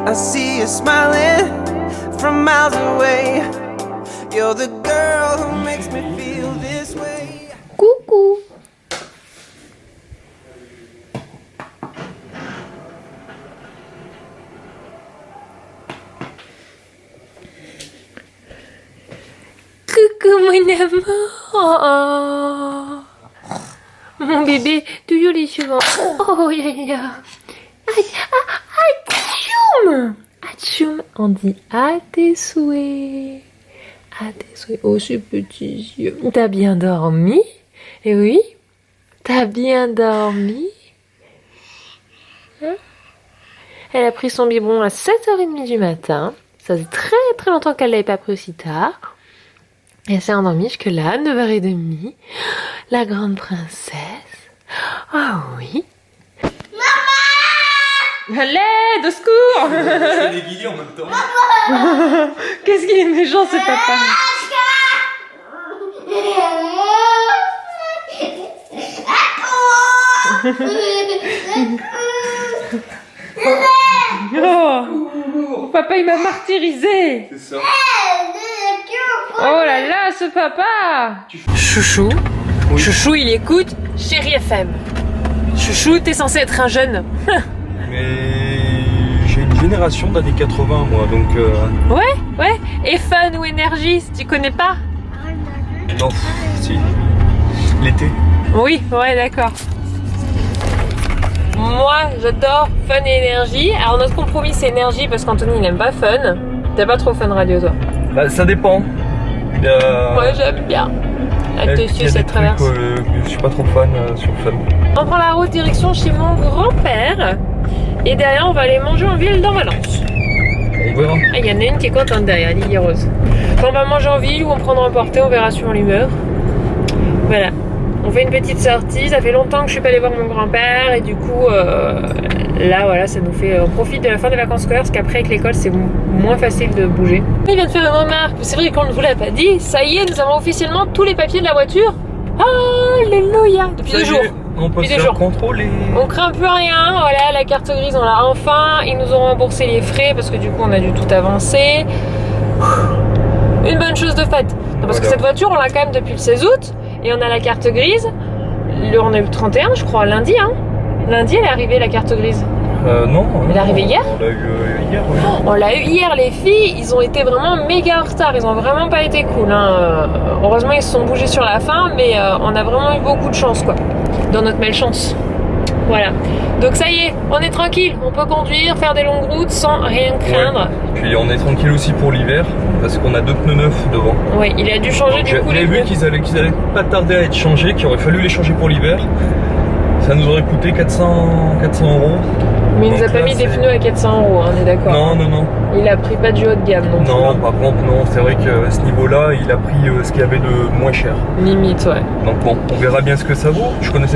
I see you smiling from miles away. You're the girl who makes me feel this way. Coucou. Coucou mon amour. Mon bébé, toujours les cheveux. Oh là là. Atchoum. Atchoum, on dit à tes souhaits. À tes souhaits. Oh, ces petits yeux. T'as bien dormi? Eh oui? T'as bien dormi? Hein? Elle a pris son biberon à 7h30 du matin. Ça fait très très longtemps qu'elle l'avait pas pris aussi tard. Et elle s'est endormie jusque là, 9h30. La grande princesse. Ah oui. Maman! Allez, de secours! Je fais des guillis en même temps. Qu'est-ce qu'il est méchant ce papa! Oh, papa il m'a martyrisé. C'est ça. Oh là là, ce papa. Chouchou, oui. Chouchou il écoute Chérie FM. Chouchou, t'es censé être un jeune. Mais j'ai une génération d'années 80 moi, donc Ouais. Et Fun ou Énergie, tu connais pas? non, si. L'été. Oui, ouais, d'accord. Moi, j'adore Fun et Énergie. Alors notre compromis c'est Énergie parce qu'Anthony il n'aime pas Fun. T'as pas trop Fun Radio toi? Bah, ça dépend. Moi j'aime bien. La dessus cette traverse. Je suis pas trop fan sur Fun. On prend la route direction chez mon grand-père. Et derrière on va aller manger en ville dans Valence. On verra. Ah, il y en a une qui est contente derrière, Lily Rose. Quand on va manger en ville ou on prendra un porté, on verra suivant l'humeur. Voilà. On fait une petite sortie, ça fait longtemps que je suis pas allée voir mon grand-père et du coup là voilà ça nous fait, on profite de la fin des vacances scolaires parce qu'après avec l'école c'est moins facile de bouger. Il vient de faire une remarque, c'est vrai qu'on ne vous l'a pas dit, ça y est nous avons officiellement tous les papiers de la voiture. Alléluia. Depuis 2 jours. On peut se faire contrôler. On craint plus rien, voilà la carte grise on l'a enfin, ils nous ont remboursé les frais parce que du coup on a dû tout avancer. Une bonne chose de faite. Non, parce que cette voiture on l'a quand même depuis le 16 août. Et on a la carte grise, on a eu le 31 je crois, lundi hein. Lundi elle est arrivée la carte grise. Non. Elle est arrivée hier. On l'a eu hier. Oui. On l'a eu hier, les filles, ils ont été vraiment méga en retard, ils ont vraiment pas été cool hein. Heureusement ils se sont bougés sur la fin, mais on a vraiment eu beaucoup de chance quoi, dans notre malchance. Voilà, donc ça y est, on est tranquille, on peut conduire, faire des longues routes sans rien craindre. Ouais. Puis on est tranquille aussi pour l'hiver, parce qu'on a 2 pneus neufs devant. Oui, il a dû changer du coup les pneus. J'avais vu qu'ils allaient pas tarder à être changés, qu'il aurait fallu les changer pour l'hiver. Ça nous aurait coûté 400 €. Mais il nous a pas mis des pneus à 400 €, hein, on est d'accord. Non. Il a pris pas du haut de gamme non plus. Non, par contre, non. C'est vrai qu'à ce niveau-là, il a pris ce qu'il y avait de moins cher. Limite, ouais. Donc bon, on verra bien ce que ça vaut. Je connais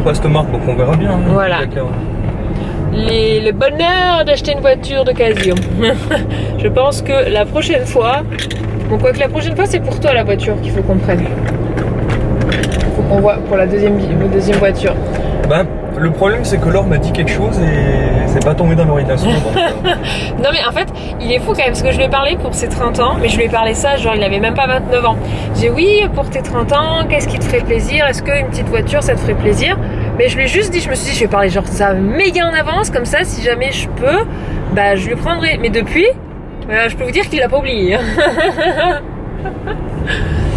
pas cette marque, donc on verra bien. Hein, voilà. Le bonheur d'acheter une voiture d'occasion. Je pense que la prochaine fois... Bon, quoique la prochaine fois, c'est pour toi la voiture qu'il faut qu'on prenne. Faut qu'on voit pour la deuxième voiture. Ben, le problème c'est que Laure m'a dit quelque chose et c'est pas tombé dans l'orientation. Non mais en fait, il est fou quand même parce que je lui ai parlé pour ses 30 ans, mais je lui ai parlé ça, genre il avait même pas 29 ans. J'ai dit oui, pour tes 30 ans, qu'est-ce qui te ferait plaisir? Est-ce qu'une petite voiture ça te ferait plaisir? Mais je lui ai juste dit, je me suis dit, je vais parler genre ça méga en avance, comme ça si jamais je peux, bah je lui prendrai. Mais depuis, je peux vous dire qu'il l'a pas oublié.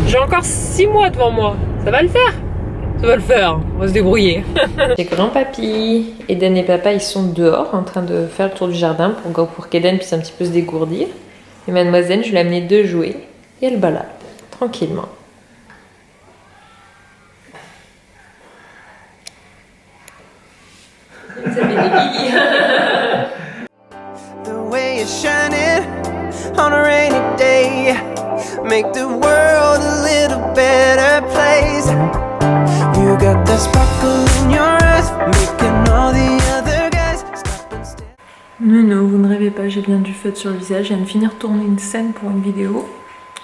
J'ai encore 6 mois devant moi, ça va le faire. Ça va le faire, on va se débrouiller. C'est grand-papy, Eden et papa ils sont dehors en train de faire le tour du jardin pour qu'Eden puisse un petit peu se dégourdir. Et mademoiselle, je lui ai amené 2 jouets et elle balade tranquillement. Ça fait des guillis. The way you're shining on a rainy day make the world a little better place. You got that sparkle in your eyes, making all the other guys stop and stare. Non, vous ne rêvez pas, j'ai bien du feu sur le visage. Je viens de finir de tourner une scène pour une vidéo.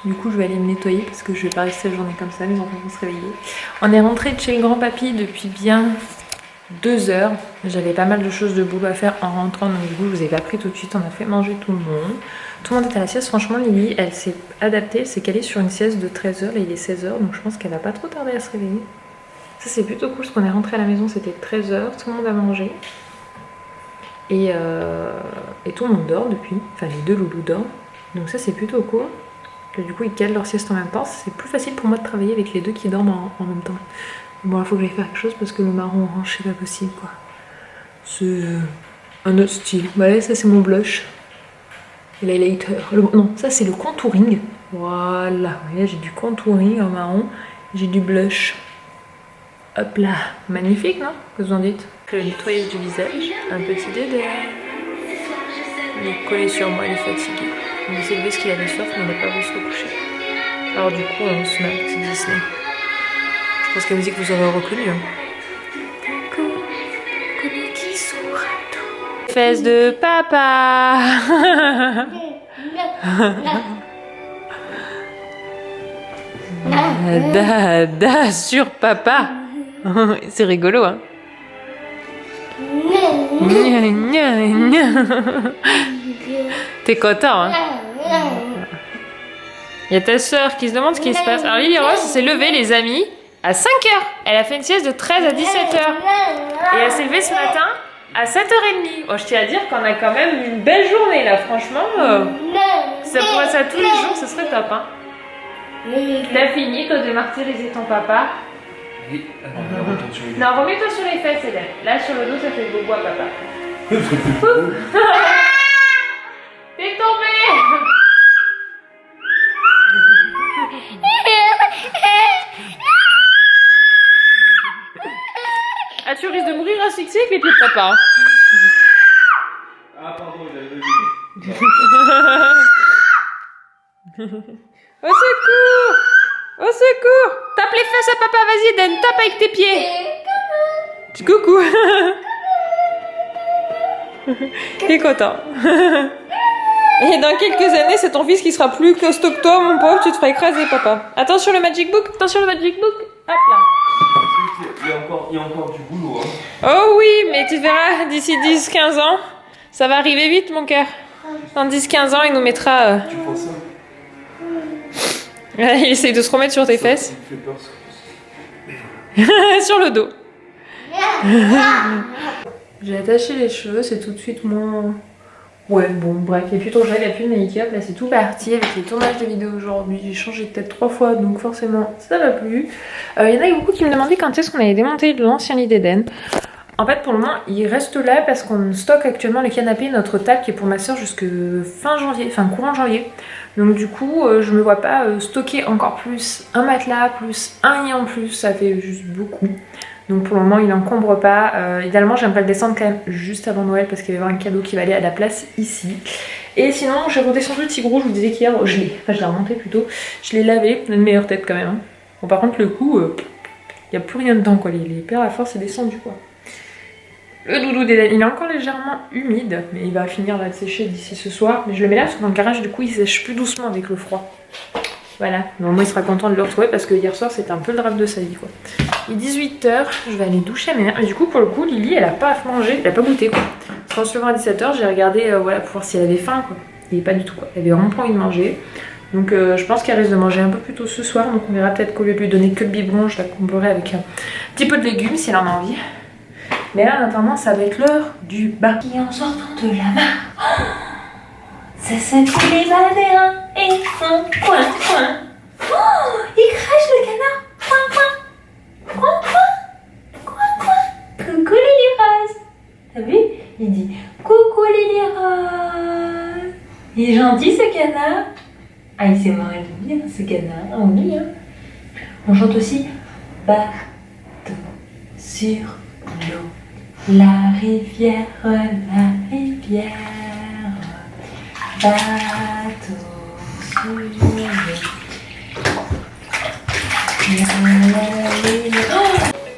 Du coup, je vais aller me nettoyer parce que je vais pas rester la journée comme ça, les enfants vont se réveiller. On est rentré de chez le grand-papy depuis bien 2 heures. J'avais pas mal de choses de boulot à faire en rentrant, donc du coup je vous ai pas pris tout de suite, on a fait manger tout le monde. Tout le monde est à la sieste, franchement Lily elle s'est adaptée, elle s'est calée sur une sieste de 13h et il est 16h, donc je pense qu'elle va pas trop tarder à se réveiller. Ça c'est plutôt cool parce qu'on est rentré à la maison, c'était 13h, tout le monde a mangé. Et tout le monde dort depuis, enfin les 2 loulous dorment, donc ça c'est plutôt cool. Que du coup ils calent leur sieste en même temps, c'est plus facile pour moi de travailler avec les 2 qui dorment en même temps. Bon, il faut que j'aille faire quelque chose parce que le marron orange, c'est pas possible quoi. C'est un autre style. Bah là, ça c'est mon blush. Et l'highlighter. Non, ça c'est le contouring. Voilà, vous voyez, j'ai du contouring en marron. J'ai du blush. Hop là. Magnifique, non? Qu'est-ce que vous en dites? Le nettoyage du visage. Un petit dédé. Il est collé sur moi, il est fatigué. Il s'est levé parce qu'il avait soif, mais il n'a pas voulu se recoucher. Alors du coup, on se met un petit Disney. Je pense que la musique vous aurez reconnu. Fesses de papa. Da sur papa. C'est rigolo, hein. T'es content, hein. Il y a ta soeur qui se demande ce qui se passe. Alors Lily Rose s'est levée, les amis, à 5h. Elle a fait une sieste de 13 à 17h. Et elle s'est levée ce matin à 7h30. Oh, je tiens à dire qu'on a quand même une belle journée là, franchement. Ça pourrait ça tous les jours, ce serait top, hein. T'as fini, toi, de martyriser ton papa? Oui, non, remets-toi sur les fesses, Hélène. Là, sur le dos, ça fait bobo à papa. T'es tombé. Ah, tu risques de mourir asphyxié avec les pieds de papa. Ah, pardon, il avait deviné. Au secours! Au secours! Tape les fesses à papa, vas-y, Dan, tape avec tes pieds! Coucou! Il est content. Et dans quelques années, c'est ton fils qui sera plus costaud que toi, mon pauvre, tu te feras écraser, papa. Attention le Magic Book, attention le Magic Book. Hop là. Il y a encore du boulot, hein. Oh oui, mais tu verras, d'ici 10-15 ans, ça va arriver vite, mon cœur. Dans 10-15 ans, il nous mettra... Tu penses ça? Il essaye de se remettre sur tes fesses. Il me fait peur, Sur le dos. J'ai attaché les cheveux, c'est tout de suite moins... Ouais, bon, bref, il n'y a plus ton gel, il n'y a plus de make-up, là c'est tout parti avec les tournages de vidéos aujourd'hui. J'ai changé peut-être 3 fois, donc forcément ça va plus. Il y en a beaucoup qui me demandaient quand est-ce qu'on avait démonté l'ancien lit d'Eden. En fait, pour le moment, il reste là parce qu'on stocke actuellement le canapé, notre table qui est pour ma soeur jusque fin janvier, enfin courant janvier. Donc du coup, je me vois pas stocker encore plus un matelas, plus un lit en plus, ça fait juste beaucoup. Donc pour le moment, il n'encombre pas. Idéalement, j'aimerais le descendre quand même juste avant Noël parce qu'il va y avoir un cadeau qui va aller à la place ici. Et sinon, j'ai redescendu le Tigro, je vous disais qu'hier, je l'ai remonté plutôt. Je l'ai lavé, une meilleure tête quand même. Hein. Bon, par contre, le cou, il n'y a plus rien dedans quoi. Les paires à force, c'est descendu quoi. Le doudou d'Eden, il est encore légèrement humide, mais il va finir de sécher d'ici ce soir. Mais je le mets là parce que dans le garage, du coup, il sèche plus doucement avec le froid. Voilà, normalement il sera content de le retrouver parce que hier soir c'était un peu le drame de sa vie quoi. Il est 18h, je vais aller doucher mes mères. Et du coup pour le coup Lily elle a pas mangé, elle a pas goûté quoi. Quand je se levant à 17h j'ai regardé voilà, pour voir si elle avait faim quoi. Il est pas du tout quoi, elle avait vraiment pas envie de manger. Donc je pense qu'elle risque de manger un peu plus tôt ce soir. Donc on verra peut-être qu'au lieu de lui donner que le biberon, je la comblerai avec un petit peu de légumes si elle en a envie. Mais là en attendant ça va être l'heure du bain. Qui en sortant de la mare, ça s'appelle les baladins et font coin coin. Oh, il crache le canard. Coin coin. Coin coin. Coin coin. Coucou Lily Rose. T'as vu? Il dit coucou Lily Rose. Il est gentil ce canard. Ah, il s'est marré bien ce canard. Ah oui, hein. On chante aussi bateau sur l'eau. La rivière, bateau sur l'eau.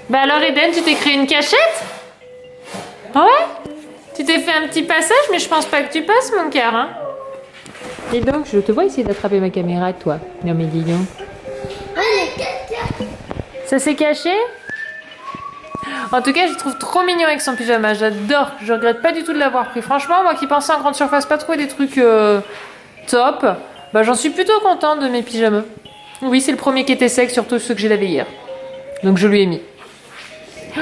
Bah alors Eden, tu t'es créé une cachette? Ouais? Tu t'es fait un petit passage, mais je pense pas que tu passes mon cœur, hein? Et donc, je te vois essayer d'attraper ma caméra, toi. Non mais dis donc. Ça s'est caché? En tout cas, je le trouve trop mignon avec son pyjama. J'adore. Je regrette pas du tout de l'avoir pris. Franchement, moi qui pensais en grande surface pas trouver des trucs top, bah j'en suis plutôt contente de mes pyjamas. Oui, c'est le premier qui était sec, surtout ceux que j'ai lavé hier. Donc je lui ai mis. Oh,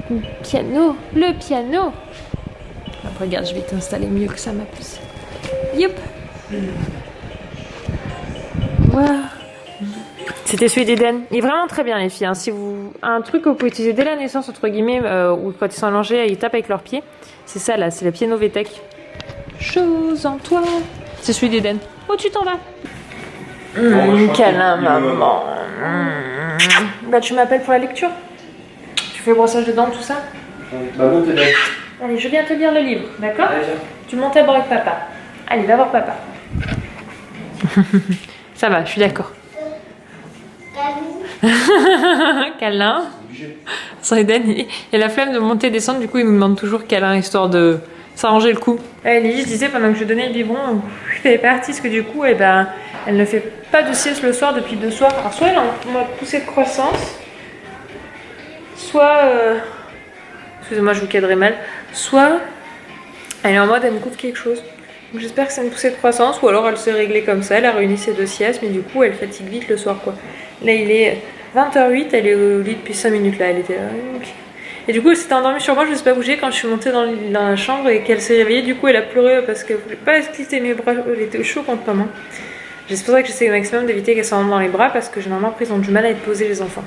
le piano, le piano. Après, regarde, je vais t'installer mieux que ça, ma puce. Youp. Wow. C'était celui d'Eden. Il est vraiment très bien, les filles. Hein. Si vous un truc que vous pouvez utiliser dès la naissance, entre guillemets, ou quand ils sont allongés, ils tapent avec leurs pieds. C'est ça, là. C'est le piano VTech. Chose en toi. C'est celui d'Eden. Oh, tu t'en vas. Câlin, maman. Bah, tu m'appelles pour la lecture. Tu fais le brossage de dents, tout ça. Bah bon, t'es là. Allez, je viens te lire le livre, d'accord? Tu montes à bord avec papa. Allez, va voir papa. Ça va, je suis d'accord. Câlin. Sans Eden, il a la flemme de monter et descendre, du coup il nous demande toujours câlin, histoire de s'arranger le coup. Lily, je disais pendant que je donnais le biberon, elle est partie, parce que du coup, elle ne fait pas de sieste le soir depuis 2 soirs. Alors soit elle est en mode poussée de croissance, soit... excusez-moi, je vous cadrerai mal. Soit elle est en mode elle me couvre quelque chose. Donc j'espère que c'est une poussée de croissance, ou alors elle s'est réglée comme ça, elle a réuni ses 2 siestes, mais du coup elle fatigue vite le soir quoi. Là il est 20h08, elle est au lit depuis 5 minutes là, elle était là. Et du coup elle s'était endormie sur moi, je ne sais pas bouger quand je suis montée dans la chambre et qu'elle s'est réveillée, du coup elle a pleuré parce qu'elle ne voulait pas quitter mes bras, elle était chaud contre maman. C'est pour ça que j'essaie au maximum d'éviter qu'elle s'endorme dans les bras parce que généralement après ils ont du mal à être posés les enfants.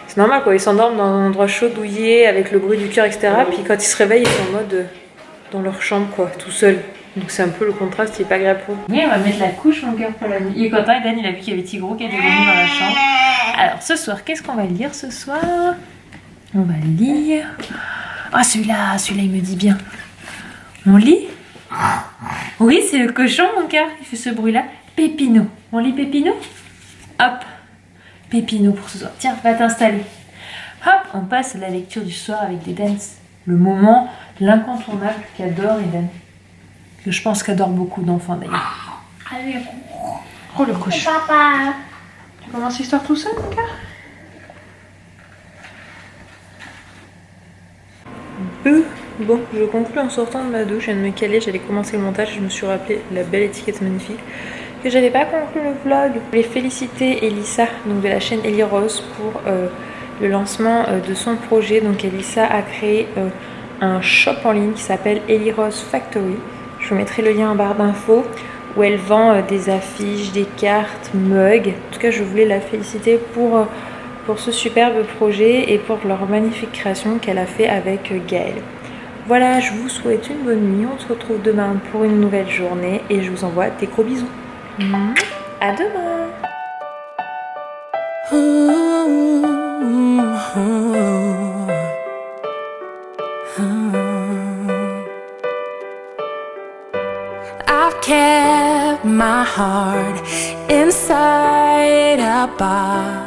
C'est normal quoi, ils s'endorment dans un endroit chaud, douillet, avec le bruit du cœur, etc. Puis quand ils se réveillent, ils sont en mode dans leur chambre quoi, tout seul. Donc c'est un peu le contraste qui est pas agréable pour eux. Oui, on va mettre la couche mon cœur pour la nuit. Il est content, Eden, il a vu qu'il y avait Tigrou qui était venu dans la chambre. Alors ce soir, qu'est-ce qu'on va lire ce soir? On va lire... Ah celui-là il me dit bien. On lit? Oui, c'est le cochon mon cœur, il fait ce bruit-là. Pépino. On lit Pépino? Hop. Pépino pour ce soir. Tiens, va t'installer. Hop, on passe à la lecture du soir avec Eden. Le moment, l'incontournable qu'adore Eden. Que je pense qu'adore beaucoup d'enfants d'ailleurs. Allez, Oh le cochon. papa. Tu commences l'histoire tout seul mon cœur? Bon, je conclue en sortant de ma douche. Je viens de me caler, j'allais commencer le montage. Je me suis rappelé la belle étiquette magnifique. Que j'avais pas conclu le vlog. Je voulais féliciter Elissa, donc de la chaîne Ellie Rose, pour le lancement de son projet. Donc Elissa a créé un shop en ligne qui s'appelle Ellie Rose Factory. Je vous mettrai le lien en barre d'infos où elle vend des affiches, des cartes, mugs. En tout cas, je voulais la féliciter pour ce superbe projet et pour leur magnifique création qu'elle a fait avec Gaëlle. Voilà, je vous souhaite une bonne nuit. On se retrouve demain pour une nouvelle journée et je vous envoie des gros bisous. À demain. I've kept my heart inside a box.